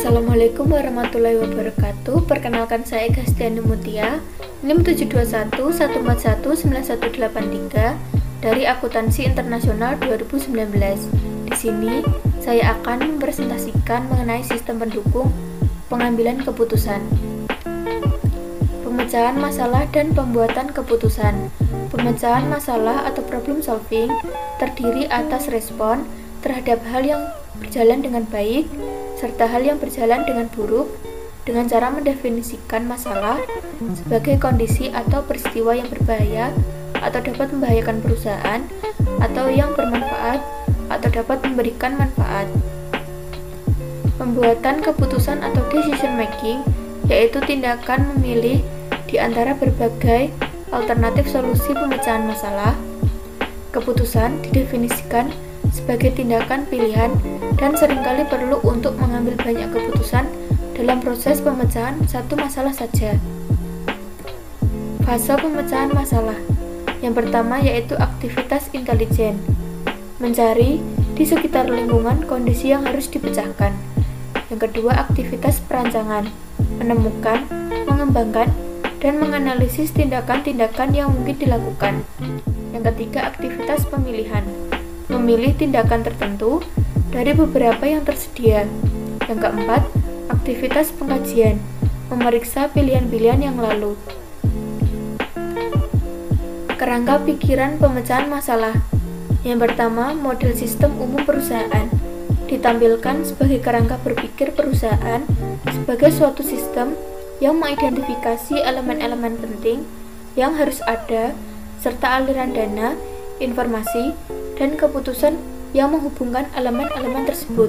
Assalamualaikum warahmatullahi wabarakatuh. Perkenalkan saya Gastiani Mutia, NIM 72111191183 dari Akuntansi Internasional 2019. Di sini saya akan mempresentasikan mengenai sistem pendukung pengambilan keputusan. Pemecahan masalah dan pembuatan keputusan. Pemecahan masalah atau problem solving terdiri atas respon terhadap hal yang berjalan dengan baik serta hal yang berjalan dengan buruk dengan cara mendefinisikan masalah sebagai kondisi atau peristiwa yang berbahaya atau dapat membahayakan perusahaan atau yang bermanfaat atau dapat memberikan manfaat. Pembuatan keputusan atau decision making yaitu tindakan memilih di antara berbagai alternatif solusi pemecahan masalah. Keputusan didefinisikan sebagai tindakan pilihan dan seringkali perlu untuk mengambil banyak keputusan dalam proses pemecahan satu masalah saja. Fase pemecahan masalah. Yang pertama yaitu aktivitas intelijen. Mencari di sekitar lingkungan kondisi yang harus dipecahkan. Yang kedua aktivitas perancangan. Menemukan, mengembangkan, dan menganalisis tindakan-tindakan yang mungkin dilakukan. Yang ketiga aktivitas pemilihan. Memilih tindakan tertentu dari beberapa yang tersedia. Yang keempat, aktivitas pengkajian, memeriksa pilihan-pilihan yang lalu. Kerangka pikiran pemecahan masalah. Yang pertama, model sistem umum perusahaan ditampilkan sebagai kerangka berpikir perusahaan sebagai suatu sistem yang mengidentifikasi elemen-elemen penting yang harus ada serta aliran dana, informasi, dan keputusan yang menghubungkan elemen-elemen tersebut.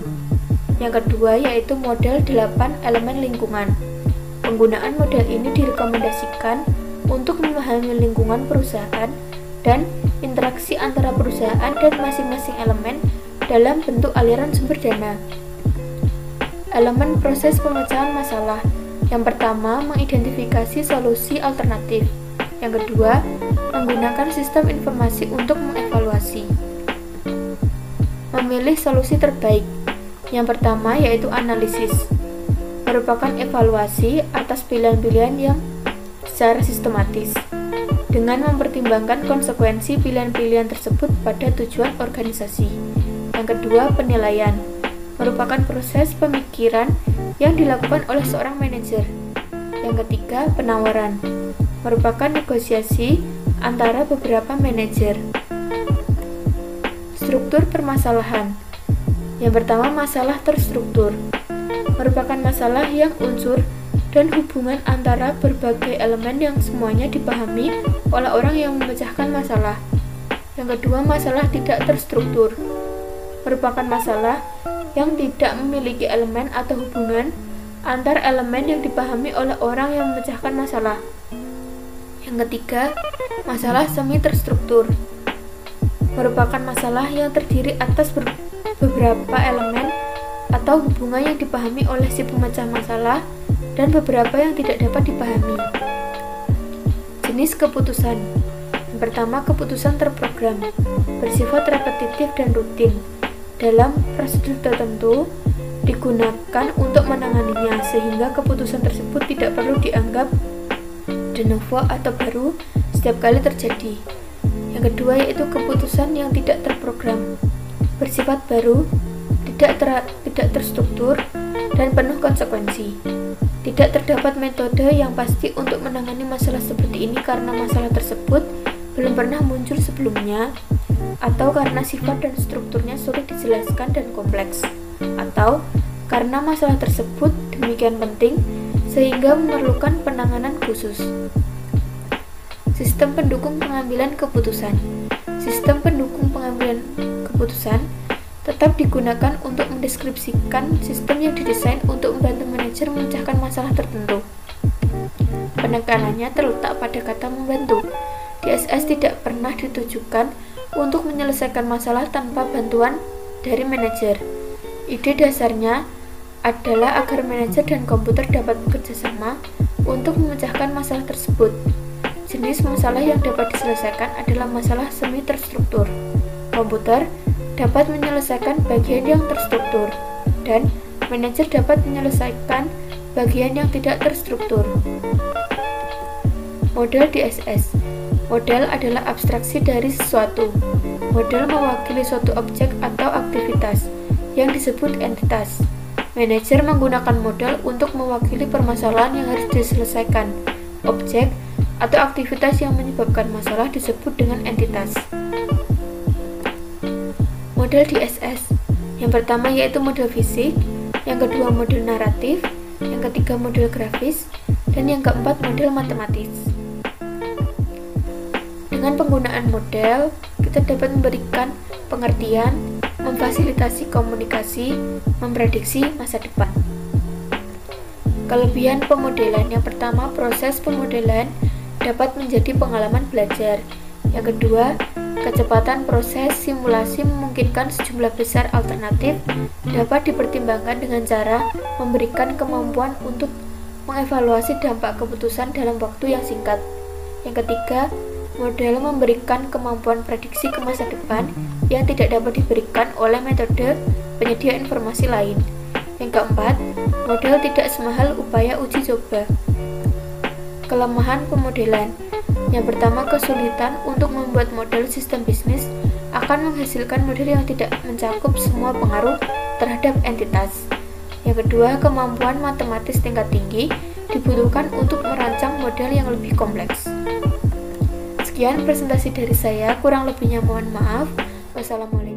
Yang kedua yaitu model 8 elemen lingkungan. Penggunaan model ini direkomendasikan untuk memahami lingkungan perusahaan dan interaksi antara perusahaan dan masing-masing elemen dalam bentuk aliran sumber dana. Elemen proses pemecahan masalah. Yang pertama, mengidentifikasi solusi alternatif. Yang kedua, menggunakan sistem informasi untuk mengevaluasi. Memilih solusi terbaik. Yang pertama yaitu analisis, merupakan evaluasi atas pilihan-pilihan yang secara sistematis dengan mempertimbangkan konsekuensi pilihan-pilihan tersebut pada tujuan organisasi. Yang kedua, penilaian, merupakan proses pemikiran yang dilakukan oleh seorang manajer. Yang ketiga, penawaran, merupakan negosiasi antara beberapa manajer. Struktur permasalahan. Yang pertama, masalah terstruktur, merupakan masalah yang unsur dan hubungan antara berbagai elemen yang semuanya dipahami oleh orang yang memecahkan masalah. Yang kedua, masalah tidak terstruktur, merupakan masalah yang tidak memiliki elemen atau hubungan antar elemen yang dipahami oleh orang yang memecahkan masalah. Yang ketiga, masalah semi terstruktur, merupakan masalah yang terdiri atas beberapa elemen atau hubungan yang dipahami oleh si pemecah masalah dan beberapa yang tidak dapat dipahami. Jenis keputusan. Yang pertama, keputusan terprogram, bersifat repetitif dan rutin. Dalam prosedur tertentu digunakan untuk menanganinya sehingga keputusan tersebut tidak perlu dianggap de novo atau baru setiap kali terjadi. Yang kedua yaitu keputusan yang tidak terprogram, bersifat baru, tidak terstruktur, dan penuh konsekuensi. Tidak terdapat metode yang pasti untuk menangani masalah seperti ini karena masalah tersebut belum pernah muncul sebelumnya, atau karena sifat dan strukturnya sulit dijelaskan dan kompleks, atau karena masalah tersebut demikian penting sehingga memerlukan penanganan khusus. Sistem pendukung pengambilan keputusan. Sistem pendukung pengambilan keputusan tetap digunakan untuk mendeskripsikan sistem yang didesain untuk membantu manajer memecahkan masalah tertentu. Penekanannya terletak pada kata membantu. DSS tidak pernah ditujukan untuk menyelesaikan masalah tanpa bantuan dari manajer. Ide dasarnya adalah agar manajer dan komputer dapat bekerjasama untuk memecahkan masalah tersebut. Jenis masalah yang dapat diselesaikan adalah masalah semi terstruktur. Komputer dapat menyelesaikan bagian yang terstruktur, dan Manajer dapat menyelesaikan bagian yang tidak terstruktur. Model DSS. Model adalah abstraksi dari sesuatu. Model mewakili suatu objek atau aktivitas yang disebut entitas. Manajer menggunakan model untuk mewakili permasalahan yang harus diselesaikan. Objek atau aktivitas yang menyebabkan masalah disebut dengan entitas. Model DSS. Yang pertama yaitu model fisik, yang kedua model naratif, yang ketiga model grafis, dan yang keempat model matematis. Dengan penggunaan model, kita dapat memberikan pengertian, memfasilitasi komunikasi, memprediksi masa depan. Kelebihan pemodelan. Yang pertama, proses pemodelan dapat menjadi pengalaman belajar. Yang kedua, kecepatan proses simulasi memungkinkan sejumlah besar alternatif dapat dipertimbangkan dengan cara memberikan kemampuan untuk mengevaluasi dampak keputusan dalam waktu yang singkat. Yang ketiga, model memberikan kemampuan prediksi ke masa depan yang tidak dapat diberikan oleh metode penyedia informasi lain. Yang keempat, model tidak semahal upaya uji coba. Kelemahan pemodelan. Yang pertama, kesulitan untuk membuat model sistem bisnis akan menghasilkan model yang tidak mencakup semua pengaruh terhadap entitas. Yang kedua, kemampuan matematis tingkat tinggi dibutuhkan untuk merancang model yang lebih kompleks. Sekian presentasi dari saya, kurang lebihnya mohon maaf. Wassalamualaikum.